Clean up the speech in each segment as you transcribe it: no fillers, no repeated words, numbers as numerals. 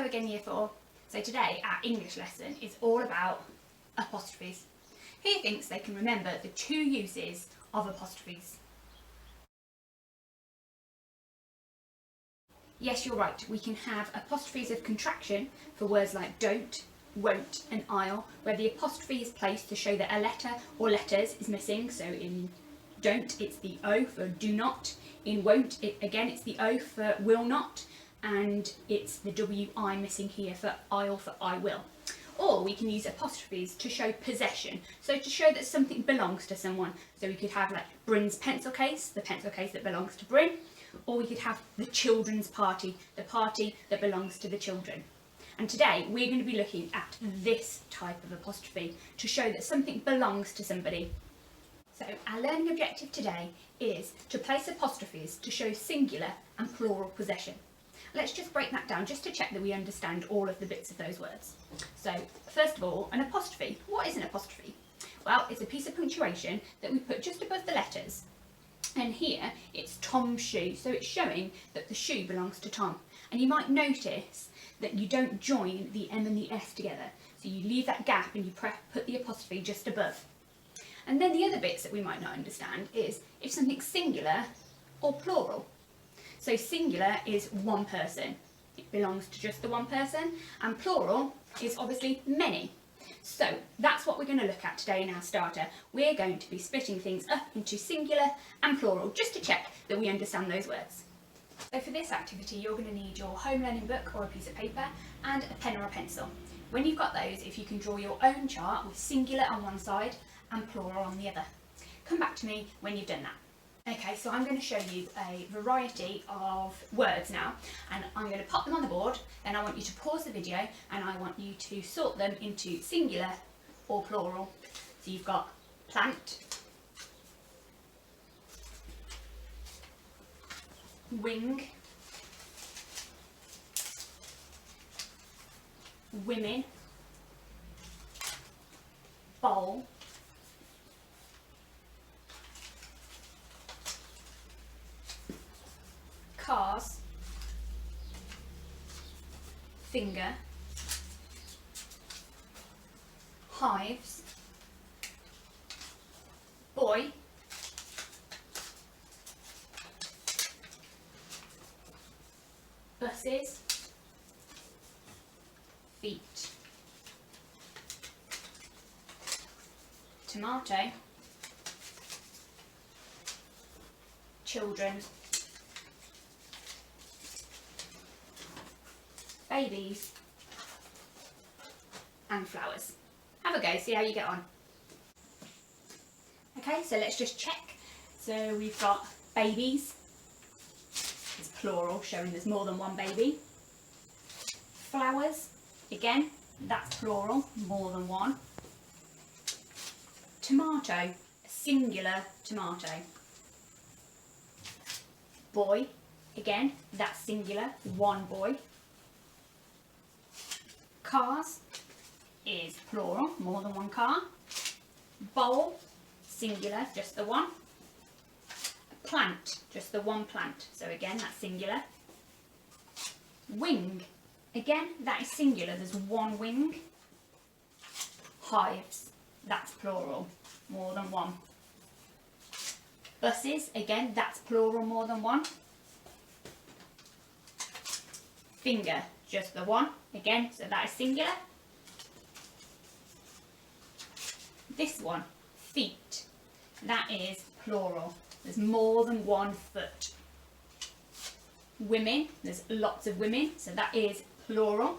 Hello again, Year 4. So today our English lesson is all about apostrophes. Who thinks they can remember the two uses of apostrophes? Yes, you're right. We can have apostrophes of contraction for words like don't, won't and I'll, where the apostrophe is placed to show that a letter or letters is missing. So in don't, it's the O for do not. In won't, it's the O for will not. And it's the WI missing here for I'll for I will. Or we can use apostrophes to show possession, so to show that something belongs to someone. So we could have like Bryn's pencil case, the pencil case that belongs to Bryn, or we could have the children's party, the party that belongs to the children. And today we're going to be looking at this type of apostrophe to show that something belongs to somebody. So our learning objective today is to place apostrophes to show singular and plural possession. Let's just break that down just to check that we understand all of the bits of those words. So first of all, an apostrophe. What is an apostrophe? Well, it's a piece of punctuation that we put just above the letters. And here it's Tom's shoe, so it's showing that the shoe belongs to Tom. And you might notice that you don't join the M and the S together. So you leave that gap and you put the apostrophe just above. And then the other bits that we might not understand is if something's singular or plural. So singular is one person, it belongs to just the one person, and plural is obviously many. So that's what we're going to look at today in our starter. We're going to be splitting things up into singular and plural, just to check that we understand those words. So for this activity, you're going to need your home learning book or a piece of paper and a pen or a pencil. When you've got those, if you can draw your own chart with singular on one side and plural on the other. Come back to me when you've done that. Okay, so I'm going to show you a variety of words now, and I'm going to pop them on the board, then I want you to pause the video and I want you to sort them into singular or plural. So you've got plant, wing, women, bowl, cars, finger, hives, boy, buses, feet, tomato, children, babies and flowers. Have a go, see how you get on. Okay, so let's just check. So we've got babies, it's plural, showing there's more than one baby. Flowers, again, that's plural, more than one. Tomato, singular tomato. Boy, again, that's singular, one boy. Cars is plural, more than one car. Bowl, singular, just the one. Plant, just the one plant, so again that's singular. Wing, again that is singular, there's one wing. Hives, that's plural, more than one. Buses, again that's plural, more than one. Finger, just the one, again, so that is singular. This one, feet, that is plural, there's more than one foot. Women, there's lots of women, so that is plural.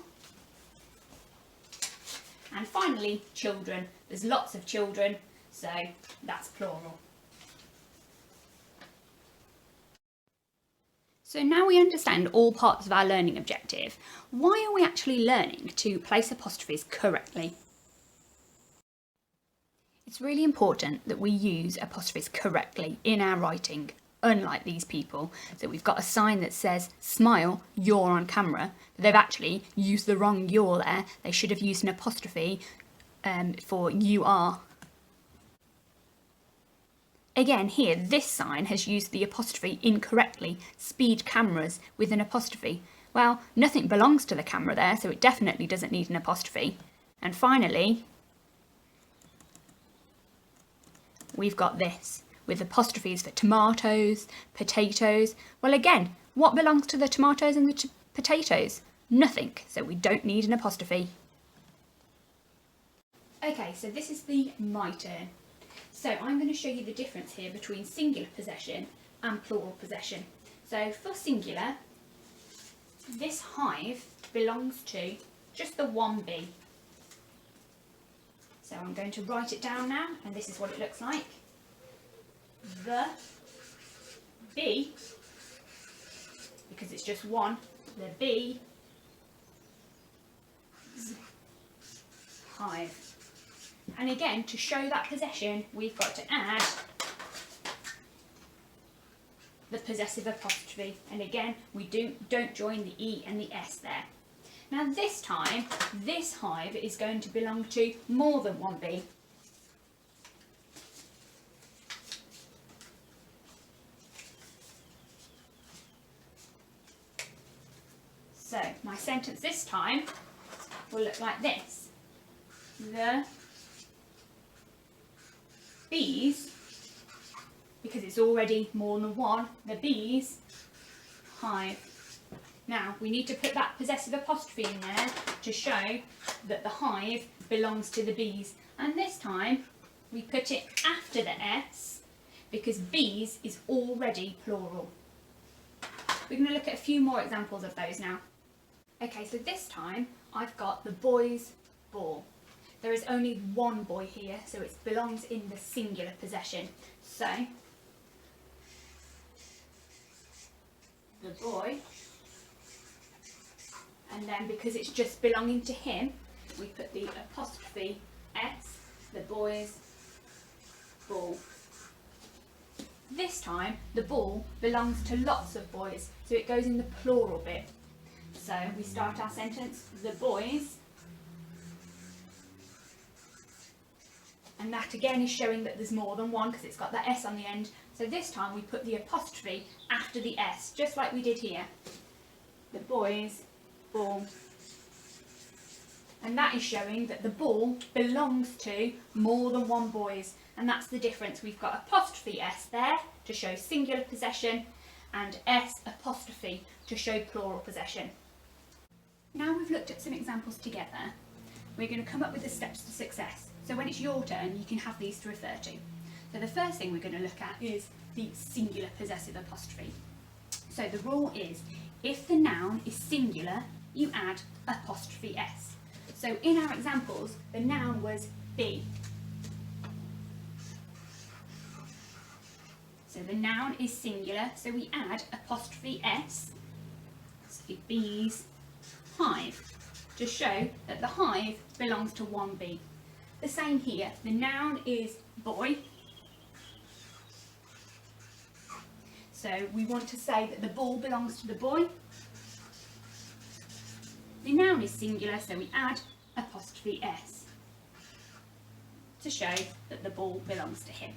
And finally, children, there's lots of children, so that's plural. So now we understand all parts of our learning objective. Why are we actually learning to place apostrophes correctly? It's really important that we use apostrophes correctly in our writing, unlike these people. So we've got a sign that says, smile, you're on camera. They've actually used the wrong you're there. They should have used an apostrophe for you are. Again, here, this sign has used the apostrophe incorrectly. Speed cameras with an apostrophe. Well, nothing belongs to the camera there, so it definitely doesn't need an apostrophe. And finally, we've got this, with apostrophes for tomatoes, potatoes. Well, again, what belongs to the tomatoes and the potatoes? Nothing, so we don't need an apostrophe. Okay, so this is my turn. So I'm going to show you the difference here between singular possession and plural possession. So for singular, this hive belongs to just the one bee. So I'm going to write it down now, and this is what it looks like. The bee, because it's just one, the bee's hive. And again, to show that possession, we've got to add the possessive apostrophe. And again, we don't join the E and the S there. Now this time, this hive is going to belong to more than one bee. So my sentence this time will look like this. The bees, because it's already more than one, the bees hive. Now we need to put that possessive apostrophe in there to show that the hive belongs to the bees, and this time we put it after the S because bees is already plural. We're going to look at a few more examples of those now. Okay, so this time I've got the boy's ball. There is only one boy here, so it belongs in the singular possession. So, the boy, and then because it's just belonging to him, we put the apostrophe S, the boy's ball. This time, the ball belongs to lots of boys, so it goes in the plural bit. So, we start our sentence, the boys. And that again is showing that there's more than one because it's got that S on the end. So this time we put the apostrophe after the S, just like we did here. The boy's ball. And that is showing that the ball belongs to more than one boys. And that's the difference. We've got apostrophe S there to show singular possession and S apostrophe to show plural possession. Now we've looked at some examples together, we're going to come up with the steps to success. So when it's your turn, you can have these to refer to. So the first thing we're going to look at is the singular possessive apostrophe. So the rule is, if the noun is singular, you add apostrophe S. So in our examples, the noun was bee. So the noun is singular, so we add apostrophe S. So bees hive, to show that the hive belongs to one bee. The same here, the noun is boy, so we want to say that the ball belongs to the boy. The noun is singular, so we add apostrophe S to show that the ball belongs to him.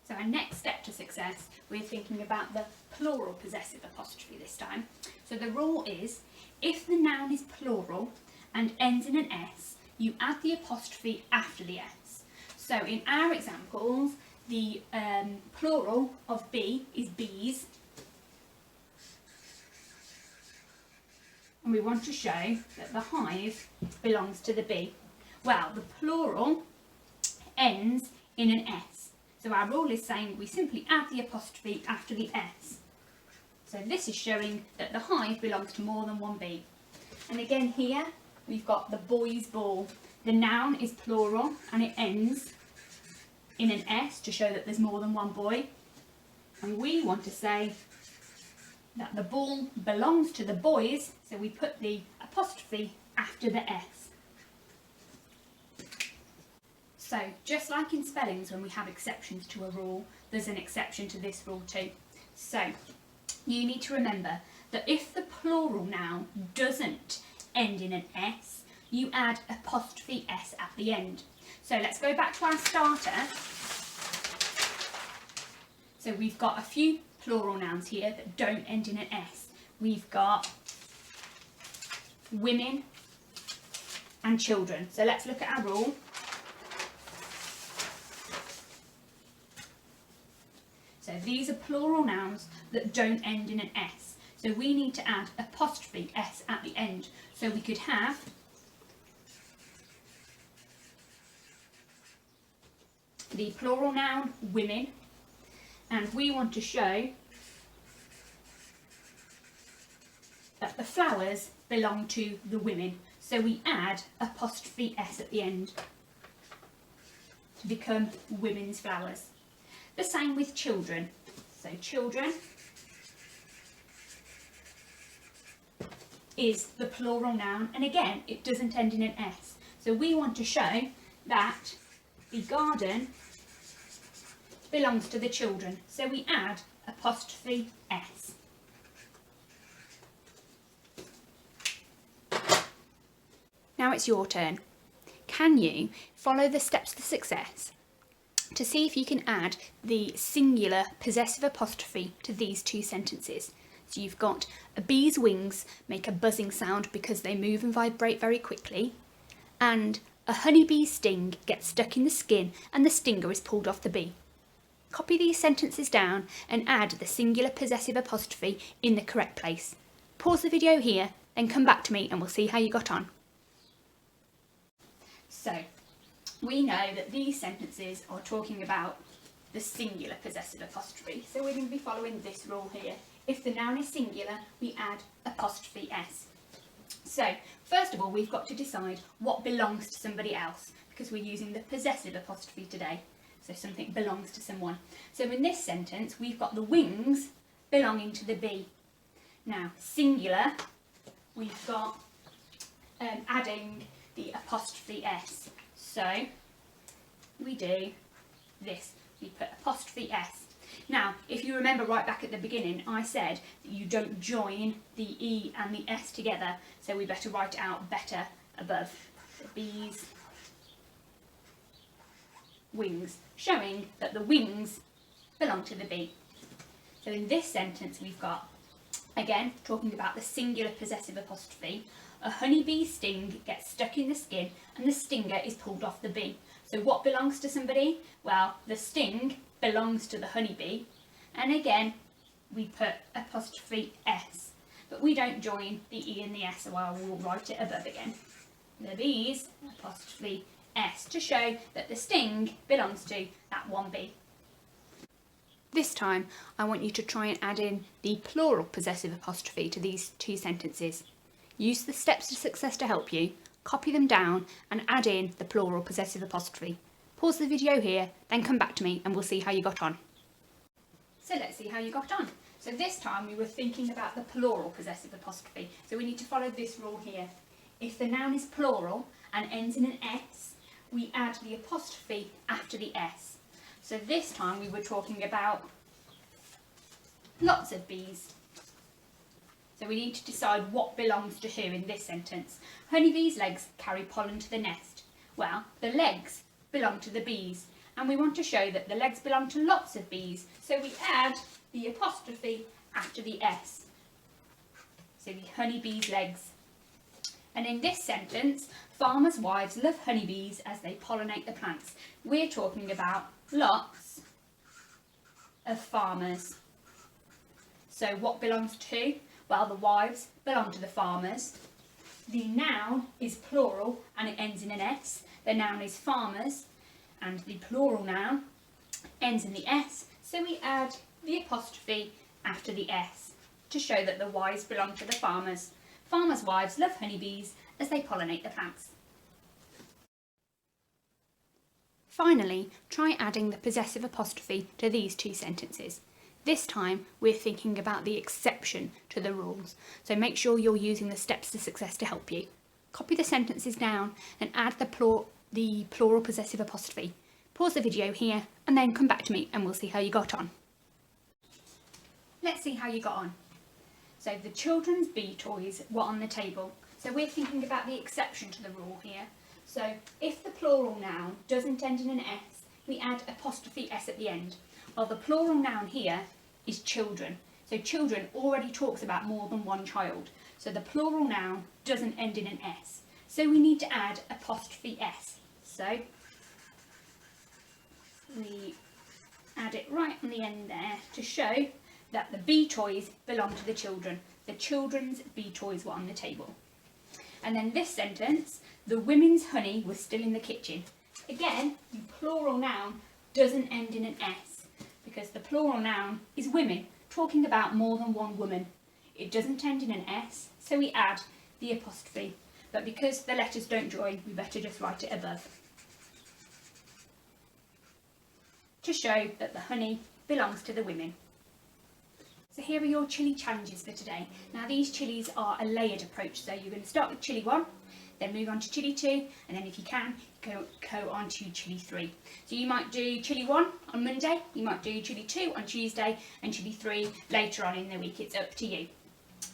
So our next step to success, we're thinking about the plural possessive apostrophe this time. So the rule is, if the noun is plural and ends in an S, you add the apostrophe after the S. So in our examples, the plural of bee is bees. And we want to show that the hive belongs to the bee. Well, the plural ends in an S. So our rule is saying we simply add the apostrophe after the S. So this is showing that the hive belongs to more than one bee. And again here, we've got the boy's ball. The noun is plural and it ends in an S to show that there's more than one boy. And we want to say that the ball belongs to the boys, so we put the apostrophe after the S. So, just like in spellings when we have exceptions to a rule, there's an exception to this rule too. So, you need to remember that if the plural noun doesn't end in an S, you add apostrophe S at the end. So let's go back to our starter. So we've got a few plural nouns here that don't end in an S. we've got women and children. So let's look at our rule. So these are plural nouns that don't end in an S. So we need to add apostrophe S at the end. So we could have the plural noun women, and we want to show that the flowers belong to the women. So we add apostrophe S at the end to become women's flowers. The same with children. So children is the plural noun, and again it doesn't end in an S. So we want to show that the garden belongs to the children. So we add apostrophe S. Now it's your turn. Can you follow the steps to success to see if you can add the singular possessive apostrophe to these two sentences? So you've got a bee's wings make a buzzing sound because they move and vibrate very quickly, and a honeybee's sting gets stuck in the skin and the stinger is pulled off the bee. Copy these sentences down and add the singular possessive apostrophe in the correct place. Pause the video here, then come back to me and we'll see how you got on. So, we know that these sentences are talking about the singular possessive apostrophe. So we're going to be following this rule here. If the noun is singular, we add apostrophe S. So, first of all, we've got to decide what belongs to somebody else, because we're using the possessive apostrophe today. So something belongs to someone. So in this sentence, we've got the wings belonging to the bee. Now, singular, we've got adding the apostrophe S. So we do this. We put apostrophe S. Now, if you remember right back at the beginning, I said that you don't join the E and the S together, so we better write it out better above. The bee's wings, showing that the wings belong to the bee. So in this sentence we've got, again, talking about the singular possessive apostrophe, a honeybee's sting gets stuck in the skin and the stinger is pulled off the bee. So what belongs to somebody? Well, the sting belongs to the honeybee, and again we put apostrophe S, but we don't join the E and the S, so I will write it above again. The bee's apostrophe S to show that the sting belongs to that one bee. This time I want you to try and add in the plural possessive apostrophe to these two sentences. Use the steps to success to help you, copy them down and add in the plural possessive apostrophe. Pause the video here, then come back to me and we'll see how you got on. So let's see how you got on. So this time we were thinking about the plural possessive apostrophe, so we need to follow this rule here. If the noun is plural and ends in an S, we add the apostrophe after the S. So this time we were talking about lots of bees. So we need to decide what belongs to who in this sentence. Honeybees' legs carry pollen to the nest. Well, the legs belong to the bees, and we want to show that the legs belong to lots of bees, so we add the apostrophe after the S. So the honeybees' legs. And in this sentence, farmers' wives love honeybees as they pollinate the plants. We're talking about lots of farmers. So what belongs to who? Well, the wives belong to the farmers. The noun is plural and it ends in an S. The noun is farmers and the plural noun ends in the S. So we add the apostrophe after the S to show that the wives belong to the farmers. Farmers' wives love honeybees as they pollinate the plants. Finally, try adding the possessive apostrophe to these two sentences. This time we're thinking about the exception to the rules, so make sure you're using the steps to success to help you. Copy the sentences down and add the plural possessive apostrophe. Pause the video here and then come back to me and we'll see how you got on. Let's see how you got on. So the children's bee toys were on the table, so we're thinking about the exception to the rule here. So if the plural noun doesn't end in an S, we add apostrophe S at the end. Well, the plural noun here is children, So children already talks about more than one child. So the plural noun doesn't end in an S. So we need to add apostrophe S. So we add it right on the end there to show that the bee toys belong to the children. The children's bee toys were on the table. And then this sentence, the women's honey was still in the kitchen. Again, the plural noun doesn't end in an S because the plural noun is women, talking about more than one woman. It doesn't end in an S, so we add the apostrophe. But because the letters don't join, we better just write it above to show that the honey belongs to the women. So here are your Chilli challenges for today. Now these Chillis are a layered approach, so you're going to start with Chilli 1, then move on to Chilli 2, and then if you can, go on to Chilli 3. So you might do Chilli 1 on Monday, you might do Chilli 2 on Tuesday, and Chilli 3 later on in the week. It's up to you.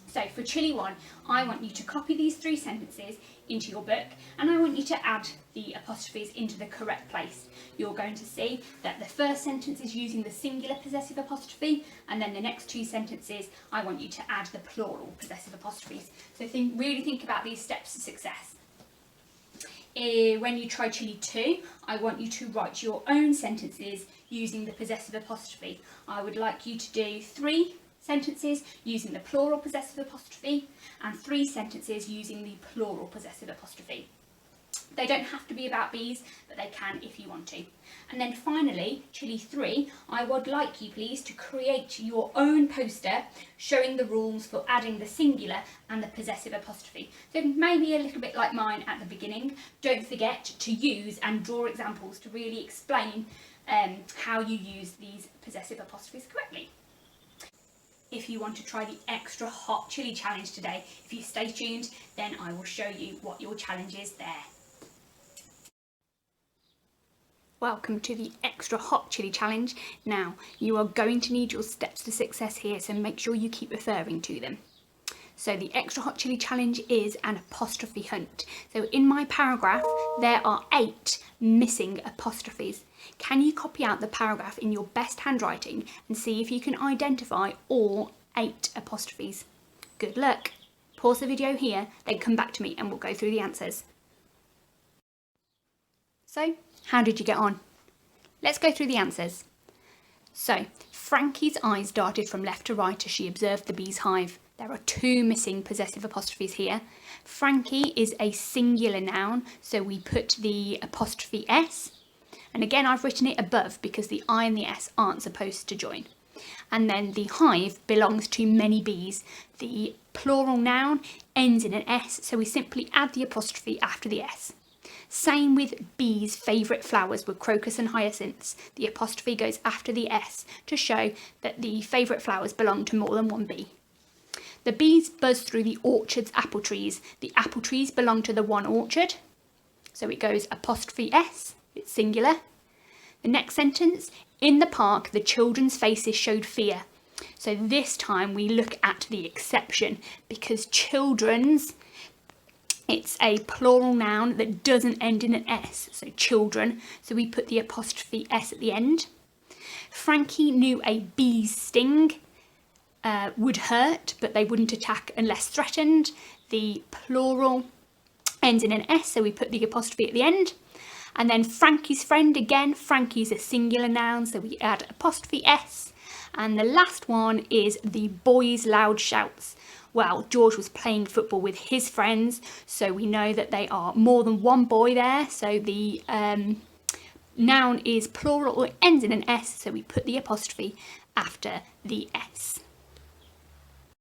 So for Chilli 1, I want you to copy these 3 sentences into your book, and I want you to add the apostrophes into the correct place. You're going to see that the first sentence is using the singular possessive apostrophe, and then the next 2 sentences, I want you to add the plural possessive apostrophes. So really think about these steps to success. When you try Chilli 2, I want you to write your own sentences using the possessive apostrophe. I would like you to do 3 sentences using the plural possessive apostrophe and 3 sentences using the plural possessive apostrophe. They don't have to be about bees, but they can if you want to. And then finally, Chilli 3, I would like you please to create your own poster showing the rules for adding the singular and the possessive apostrophe. So maybe a little bit like mine at the beginning. Don't forget to use and draw examples to really explain how you use these possessive apostrophes correctly. If you want to try the extra hot Chilli challenge today, if you stay tuned, then I will show you what your challenge is there. Welcome to the extra hot Chilli challenge. Now, you are going to need your steps to success here, so make sure you keep referring to them. So the extra hot Chilli challenge is an apostrophe hunt. So in my paragraph, there are 8 missing apostrophes. Can you copy out the paragraph in your best handwriting and see if you can identify all 8 apostrophes? Good luck. Pause the video here, then come back to me and we'll go through the answers. So, how did you get on? Let's go through the answers. So, Frankie's eyes darted from left to right as she observed the bee's hive. There are 2 missing possessive apostrophes here. Frankie is a singular noun, so we put the apostrophe S. And again, I've written it above because the I and the S aren't supposed to join. And then the hive belongs to many bees. The plural noun ends in an S, so we simply add the apostrophe after the S. Same with bees' favourite flowers were crocus and hyacinths. The apostrophe goes after the S to show that the favourite flowers belong to more than one bee. The bees buzzed through the orchard's apple trees. The apple trees belong to the one orchard. So it goes apostrophe S, it's singular. The next sentence, in the park, the children's faces showed fear. So this time we look at the exception because children's, it's a plural noun that doesn't end in an S, so children, so we put the apostrophe S at the end. Frankie knew a bee's sting would hurt, but they wouldn't attack unless threatened. The plural ends in an S, so we put the apostrophe at the end. And then Frankie's friend, again, Frankie's a singular noun, so we add apostrophe S. And the last one is the boys' loud shouts. Well, George was playing football with his friends, so we know that they are more than one boy there. So the noun is plural, or ends in an S, so we put the apostrophe after the S.